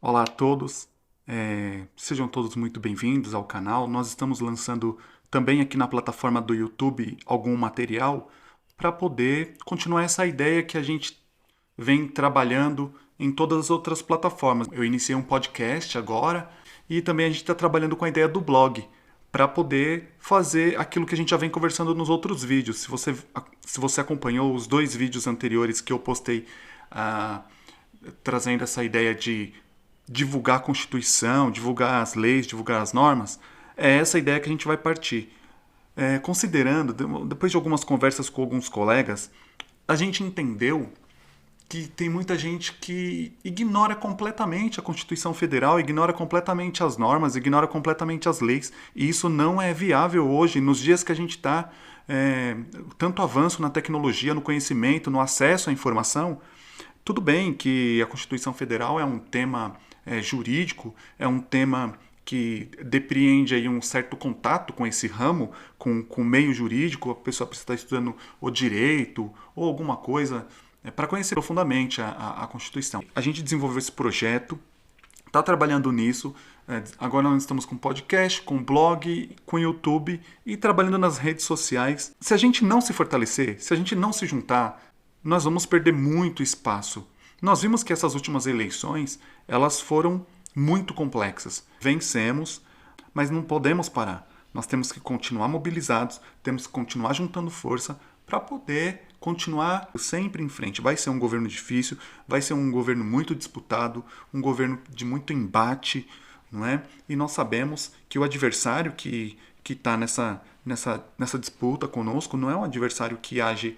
Olá a todos, sejam todos muito bem-vindos ao canal. Nós estamos lançando também aqui na plataforma do YouTube algum material para poder continuar essa ideia que a gente vem trabalhando em todas as outras plataformas. Eu iniciei um podcast agora e também a gente está trabalhando com a ideia do blog para poder fazer aquilo que a gente já vem conversando nos outros vídeos. Se você acompanhou os 2 vídeos anteriores que eu postei trazendo essa ideia de divulgar a Constituição, divulgar as leis, divulgar as normas, é essa ideia que a gente vai partir. Considerando, depois de algumas conversas com alguns colegas, a gente entendeu que tem muita gente que ignora completamente a Constituição Federal, ignora completamente as normas, ignora completamente as leis, e isso não é viável hoje, nos dias que a gente está, tanto avanço na tecnologia, no conhecimento, no acesso à informação. Tudo bem que a Constituição Federal é um tema jurídico, é um tema que depreende aí um certo contato com esse ramo, com o meio jurídico, a pessoa precisa estar estudando o direito ou alguma coisa para conhecer profundamente a Constituição. A gente desenvolveu esse projeto, está trabalhando nisso, agora nós estamos com podcast, com blog, com YouTube e trabalhando nas redes sociais. Se a gente não se fortalecer, se a gente não se juntar, nós vamos perder muito espaço. Nós vimos que essas últimas eleições, elas foram muito complexas. Vencemos, mas não podemos parar. Nós temos que continuar mobilizados, temos que continuar juntando força para poder continuar sempre em frente. Vai ser um governo difícil, vai ser um governo muito disputado, um governo de muito embate, não é? E nós sabemos que o adversário que está nessa disputa conosco não é um adversário que age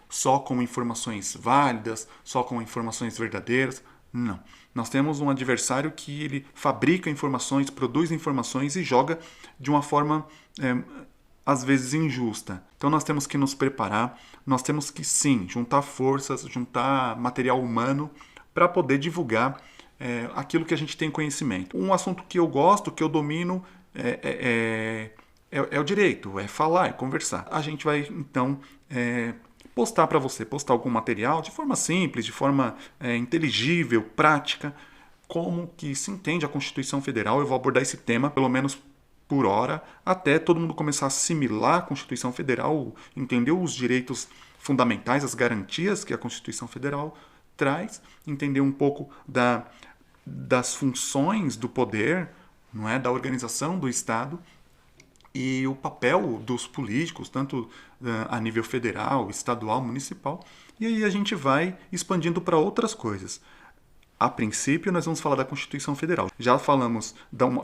só com informações válidas, só com informações verdadeiras. Não. Nós temos um adversário que ele fabrica informações, produz informações e joga de uma forma, às vezes, injusta. Então nós temos que nos preparar, nós temos que, sim, juntar forças, juntar material humano para poder divulgar aquilo que a gente tem conhecimento. Um assunto que eu gosto, que eu domino, é o direito, é falar, é conversar. A gente vai, então, postar para você, postar algum material de forma simples, de forma inteligível, prática, como que se entende a Constituição Federal. Eu vou abordar esse tema, pelo menos por hora, até todo mundo começar a assimilar a Constituição Federal, entender os direitos fundamentais, as garantias que a Constituição Federal traz, entender um pouco das funções do poder, não é, da organização do Estado, e o papel dos políticos, tanto a nível federal, estadual, municipal, e aí a gente vai expandindo para outras coisas. A princípio, nós vamos falar da Constituição Federal. Já falamos,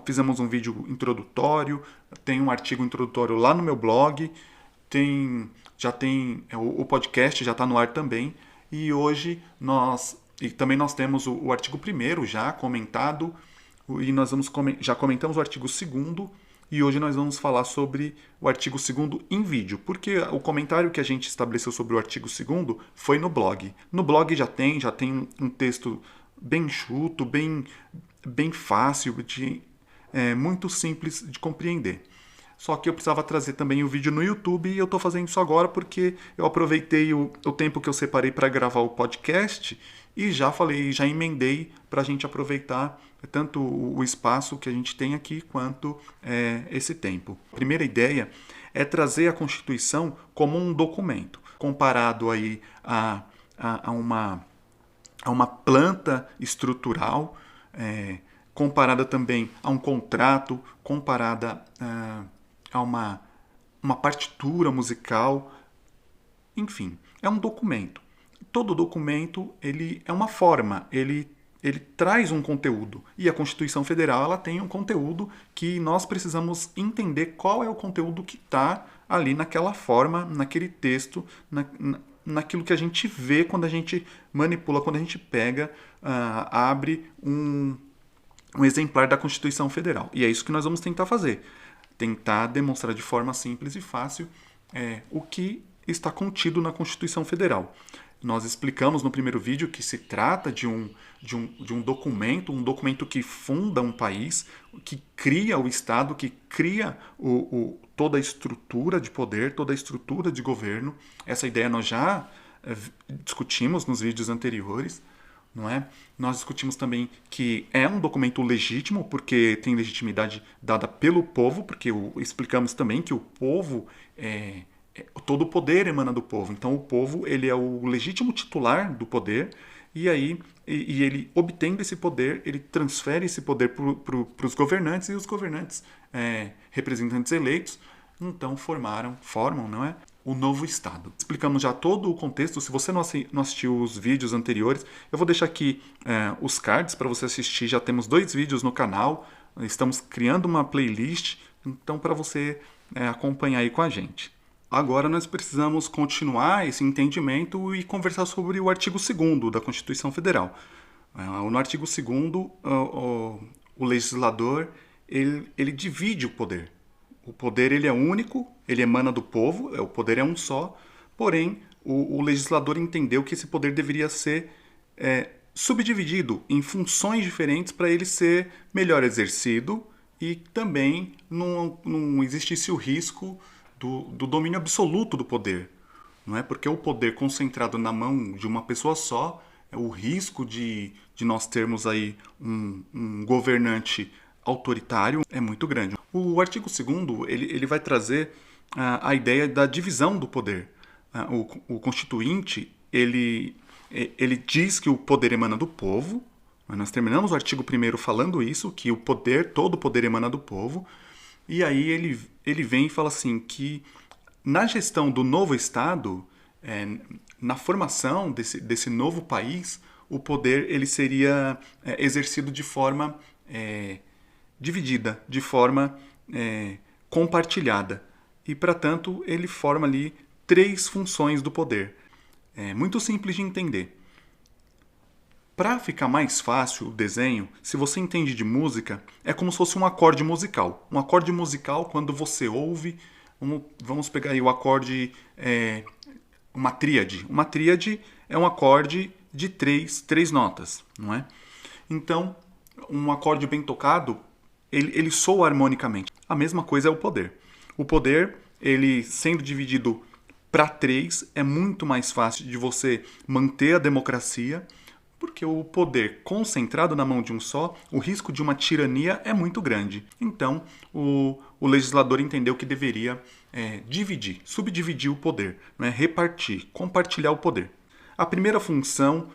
fizemos um vídeo introdutório, tem um artigo introdutório lá no meu blog, o podcast já está no ar também, e hoje também nós temos o artigo 1º já comentado, e nós já comentamos o artigo 2º, e hoje nós vamos falar sobre o artigo 2º em vídeo, porque o comentário que a gente estabeleceu sobre o artigo 2º foi no blog. No blog já tem um texto bem enxuto, bem fácil, muito simples de compreender. Só que eu precisava trazer também o vídeo no YouTube e eu estou fazendo isso agora porque eu aproveitei o tempo que eu separei para gravar o podcast e já emendei para a gente aproveitar tanto o espaço que a gente tem aqui quanto esse tempo. A primeira ideia é trazer a Constituição como um documento, comparado aí a uma planta estrutural, comparada também a um contrato, comparada a uma partitura musical, enfim, é um documento. Todo documento ele é uma forma, ele traz um conteúdo. E a Constituição Federal ela tem um conteúdo que nós precisamos entender qual é o conteúdo que está ali naquela forma, naquele texto, naquilo que a gente vê quando a gente manipula, quando a gente pega, abre um exemplar da Constituição Federal. E é isso que nós vamos tentar fazer. Tentar demonstrar de forma simples e fácil o que está contido na Constituição Federal. Nós explicamos no primeiro vídeo que se trata de um documento que funda um país, que cria o Estado, que cria toda a estrutura de poder, toda a estrutura de governo. Essa ideia nós já discutimos nos vídeos anteriores, não é? Nós discutimos também que é um documento legítimo, porque tem legitimidade dada pelo povo, porque explicamos também que o povo todo o poder emana do povo. Então o povo ele é o legítimo titular do poder e aí ele obtendo esse poder, ele transfere esse poder para os governantes e os governantes, representantes eleitos, então formam, não é? O novo Estado. Explicamos já todo o contexto. Se você não assistiu os vídeos anteriores, eu vou deixar aqui os cards para você assistir. Já temos 2 vídeos no canal. Estamos criando uma playlist, então para você acompanhar aí com a gente. Agora nós precisamos continuar esse entendimento e conversar sobre o artigo 2º da Constituição Federal. No artigo 2º, o legislador ele divide o poder. O poder ele é único, ele emana do povo, o poder é um só, porém o legislador entendeu que esse poder deveria ser subdividido em funções diferentes para ele ser melhor exercido e também não existisse o risco do domínio absoluto do poder. Não é? Porque o poder concentrado na mão de uma pessoa só, o risco de nós termos aí um governante autoritário é muito grande. O artigo 2º ele vai trazer a ideia da divisão do poder. O Constituinte ele diz que o poder emana do povo. Nós terminamos o artigo 1º falando isso, que todo o poder emana do povo. E aí ele vem e fala assim que na gestão do novo Estado, na formação desse novo país, o poder ele seria exercido de forma dividida, de forma compartilhada. E, para tanto, ele forma ali 3 funções do poder. É muito simples de entender. Para ficar mais fácil o desenho, se você entende de música, é como se fosse um acorde musical. Um acorde musical, quando você ouve, vamos pegar aí o acorde, uma tríade. Uma tríade é um acorde de 3 notas, não é? Então, um acorde bem tocado, ele soa harmonicamente. A mesma coisa é o poder. O poder, ele sendo dividido para 3, é muito mais fácil de você manter a democracia, porque o poder concentrado na mão de um só, o risco de uma tirania é muito grande. Então, o legislador entendeu que deveria subdividir o poder, né? Repartir, compartilhar o poder. A primeira função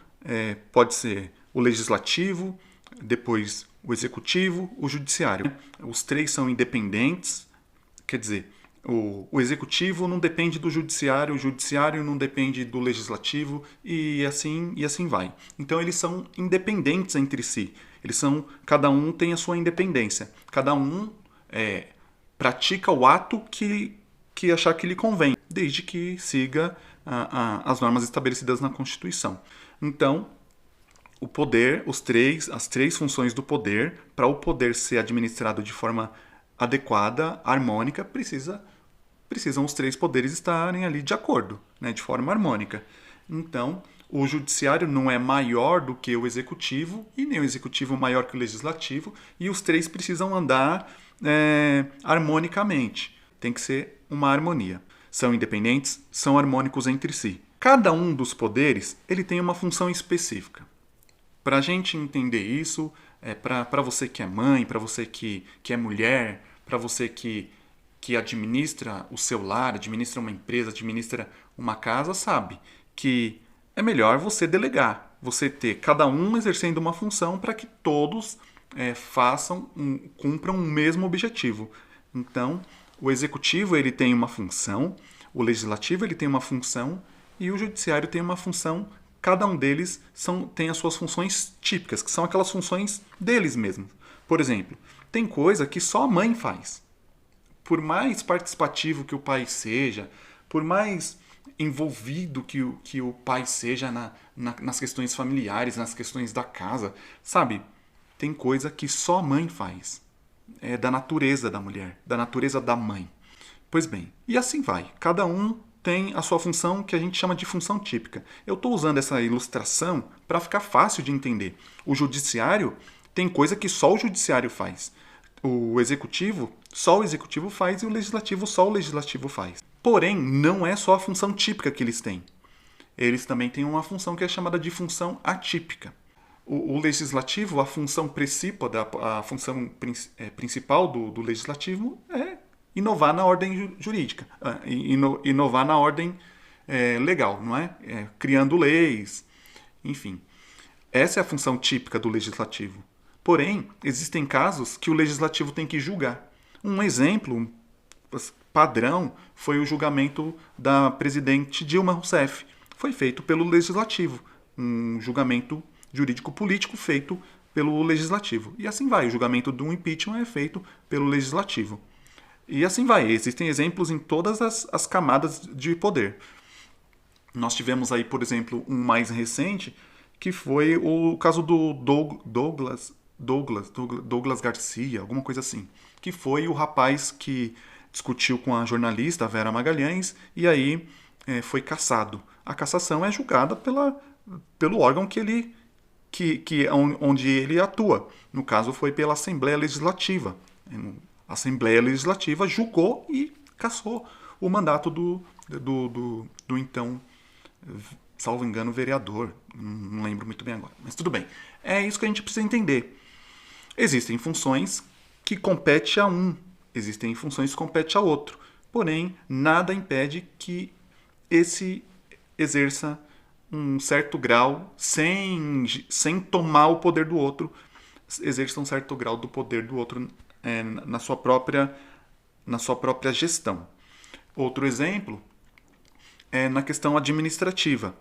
pode ser o legislativo, depois o executivo, o judiciário. Os 3 são independentes, quer dizer, o executivo não depende do judiciário, o judiciário não depende do legislativo e assim vai. Então eles são independentes entre si. Cada um tem a sua independência. Cada um pratica o ato que achar que lhe convém, desde que siga as normas estabelecidas na Constituição. Então, o poder, as 3 funções do poder, para o poder ser administrado de forma adequada, harmônica, precisam os 3 poderes estarem ali de acordo, né, de forma harmônica. Então, o judiciário não é maior do que o executivo e nem o executivo maior que o legislativo, e os 3 precisam andar harmonicamente. Tem que ser uma harmonia. São independentes, são harmônicos entre si. Cada um dos poderes ele tem uma função específica. Para a gente entender isso, para você que é mãe, para você que é mulher, para você que administra o seu lar, administra uma empresa, administra uma casa, sabe que é melhor você delegar, você ter cada um exercendo uma função para que todos cumpram o mesmo objetivo. Então, o executivo ele tem uma função, o legislativo ele tem uma função e o judiciário tem uma função. Cada um deles tem as suas funções típicas, que são aquelas funções deles mesmos. Por exemplo, tem coisa que só a mãe faz. Por mais participativo que o pai seja, por mais envolvido que o pai seja nas questões familiares, nas questões da casa, sabe? Tem coisa que só a mãe faz. É da natureza da mulher, da natureza da mãe. Pois bem, e assim vai. Cada um tem a sua função que a gente chama de função típica. Eu estou usando essa ilustração para ficar fácil de entender. O judiciário tem coisa que só o judiciário faz. O executivo, só o executivo faz e o legislativo, só o legislativo faz. Porém, não é só a função típica que eles têm. Eles também têm uma função que é chamada de função atípica. O legislativo, a função principal do legislativo é inovar na ordem jurídica, inovar na ordem legal, não é? Criando leis, enfim. Essa é a função típica do legislativo. Porém, existem casos que o legislativo tem que julgar. Um exemplo padrão foi o julgamento da presidente Dilma Rousseff. Foi feito pelo legislativo. Um julgamento jurídico-político feito pelo legislativo. E assim vai. O julgamento do impeachment é feito pelo legislativo. E assim vai. Existem exemplos em todas as camadas de poder. Nós tivemos aí, por exemplo, um mais recente, que foi o caso do Douglas Garcia, alguma coisa assim. Que foi o rapaz que discutiu com a jornalista Vera Magalhães e aí foi cassado. A cassação é julgada pelo órgão onde ele atua. No caso, foi pela Assembleia Legislativa. A Assembleia Legislativa julgou e cassou o mandato do então, salvo engano, vereador. Não lembro muito bem agora, mas tudo bem. É isso que a gente precisa entender. Existem funções que competem a um, existem funções que competem a outro. Porém, nada impede que esse exerça um certo grau, sem tomar o poder do outro, exerça um certo grau do poder do outro na sua própria gestão. Outro exemplo é na questão administrativa.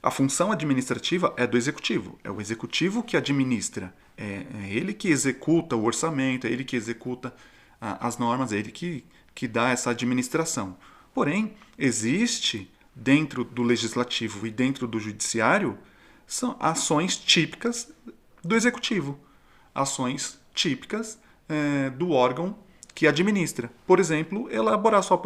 A função administrativa é do executivo. É o executivo que administra. É ele que executa o orçamento, é ele que executa as normas, é ele que dá essa administração. Porém, existe dentro do legislativo e dentro do judiciário são ações típicas do executivo. Ações típicas do órgão que administra. Por exemplo, elaborar seu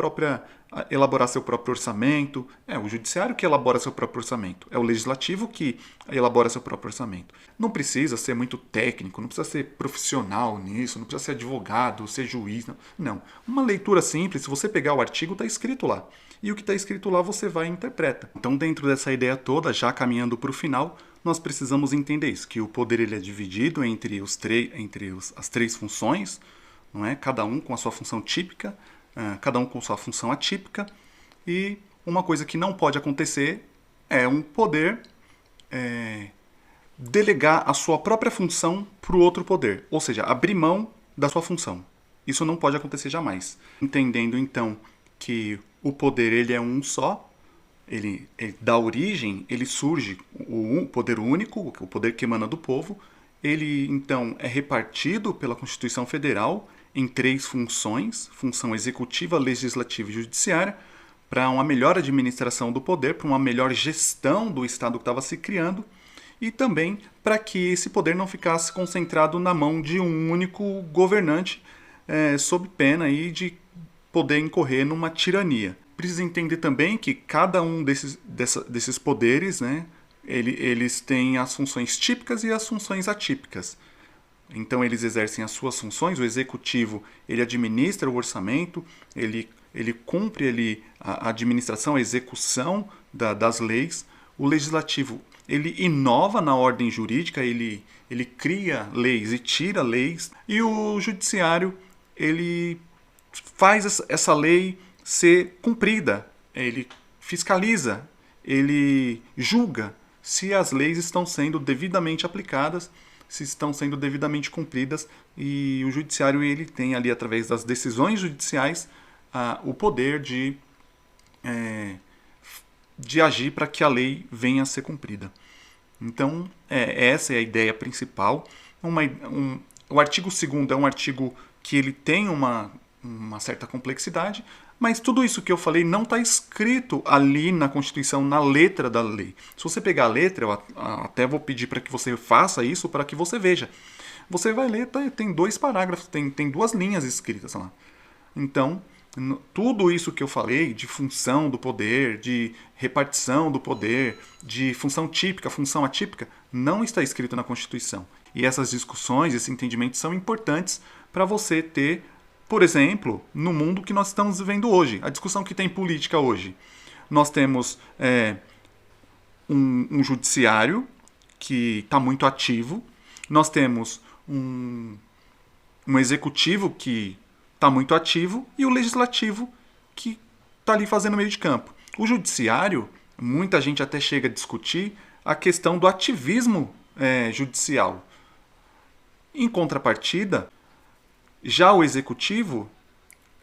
próprio orçamento. É o judiciário que elabora seu próprio orçamento. É o legislativo que elabora seu próprio orçamento. Não precisa ser muito técnico, não precisa ser profissional nisso, não precisa ser advogado, ser juiz. Não. Uma leitura simples, se você pegar o artigo, está escrito lá. E o que está escrito lá você vai e interpreta. Então, dentro dessa ideia toda, já caminhando para o final, nós precisamos entender isso, que o poder ele é dividido entre as três funções, não é? Cada um com a sua função típica, cada um com sua função atípica, e uma coisa que não pode acontecer é um poder delegar a sua própria função para o outro poder, ou seja, abrir mão da sua função. Isso não pode acontecer jamais. Entendendo então que o poder ele é um só, ele dá origem, ele surge, o poder único, o poder que emana do povo, ele então é repartido pela Constituição Federal em três funções: função executiva, legislativa e judiciária, para uma melhor administração do poder, para uma melhor gestão do Estado que estava se criando, e também para que esse poder não ficasse concentrado na mão de um único governante, sob pena aí de poder incorrer numa tirania. Precisa entender também que cada um desses poderes, né, eles têm as funções típicas e as funções atípicas. Então eles exercem as suas funções. O executivo ele administra o orçamento, ele cumpre a administração, a execução das leis. O legislativo ele inova na ordem jurídica, ele cria leis e tira leis. E o judiciário ele faz essa lei ser cumprida, ele fiscaliza, ele julga se as leis estão sendo devidamente aplicadas, se estão sendo devidamente cumpridas, e o judiciário ele tem ali, através das decisões judiciais, o poder de agir para que a lei venha a ser cumprida. Então, essa é a ideia principal. O artigo 2º é um artigo que ele tem uma certa complexidade, mas tudo isso que eu falei não está escrito ali na Constituição, na letra da lei. Se você pegar a letra, eu até vou pedir para que você faça isso para que você veja. Você vai ler, tem 2 parágrafos, tem 2 linhas escritas lá. Então, tudo isso que eu falei, de função do poder, de repartição do poder, de função típica, função atípica, não está escrito na Constituição. E essas discussões, esses entendimentos são importantes para você ter, por exemplo, no mundo que nós estamos vivendo hoje, a discussão que tem política hoje. Nós temos um judiciário que está muito ativo, nós temos um executivo que está muito ativo e o legislativo que está ali fazendo meio de campo. O judiciário, muita gente até chega a discutir a questão do ativismo judicial. Em contrapartida, já o executivo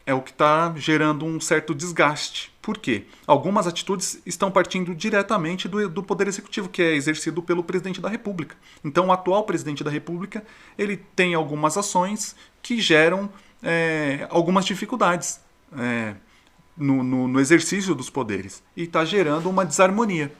é o que está gerando um certo desgaste. Por quê? Algumas atitudes estão partindo diretamente do Poder Executivo, que é exercido pelo Presidente da República. Então, o atual Presidente da República ele tem algumas ações que geram algumas dificuldades no exercício dos poderes e está gerando uma desarmonia.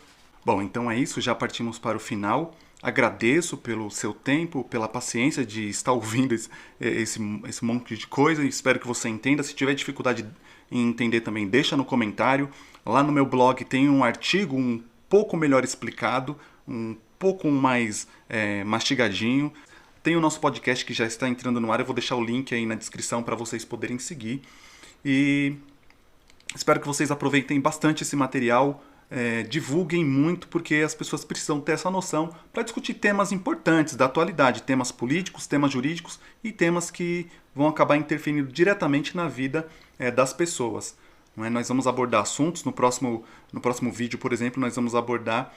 Bom, então é isso, já partimos para o final. Agradeço pelo seu tempo, pela paciência de estar ouvindo esse monte de coisa. Espero que você entenda. Se tiver dificuldade em entender também, deixa no comentário. Lá no meu blog tem um artigo um pouco melhor explicado, um pouco mais mastigadinho. Tem o nosso podcast que já está entrando no ar. Eu vou deixar o link aí na descrição para vocês poderem seguir. E espero que vocês aproveitem bastante esse material. Divulguem muito, porque as pessoas precisam ter essa noção para discutir temas importantes da atualidade, temas políticos, temas jurídicos e temas que vão acabar interferindo diretamente na vida das pessoas. Não é? Nós vamos abordar assuntos, no próximo vídeo, por exemplo, nós vamos abordar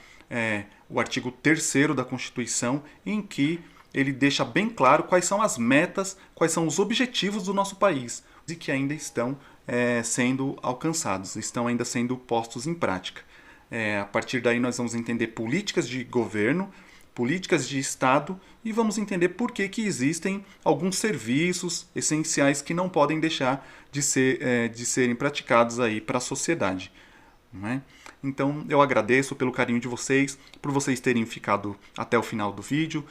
o artigo 3º da Constituição, em que ele deixa bem claro quais são as metas, quais são os objetivos do nosso país e que ainda estão sendo alcançados, estão ainda sendo postos em prática. A partir daí nós vamos entender políticas de governo, políticas de Estado e vamos entender por que existem alguns serviços essenciais que não podem deixar de serem praticados aí para a sociedade. Não é? Então eu agradeço pelo carinho de vocês, por vocês terem ficado até o final do vídeo.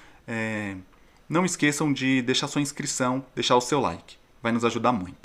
Não esqueçam de deixar sua inscrição, deixar o seu like, vai nos ajudar muito.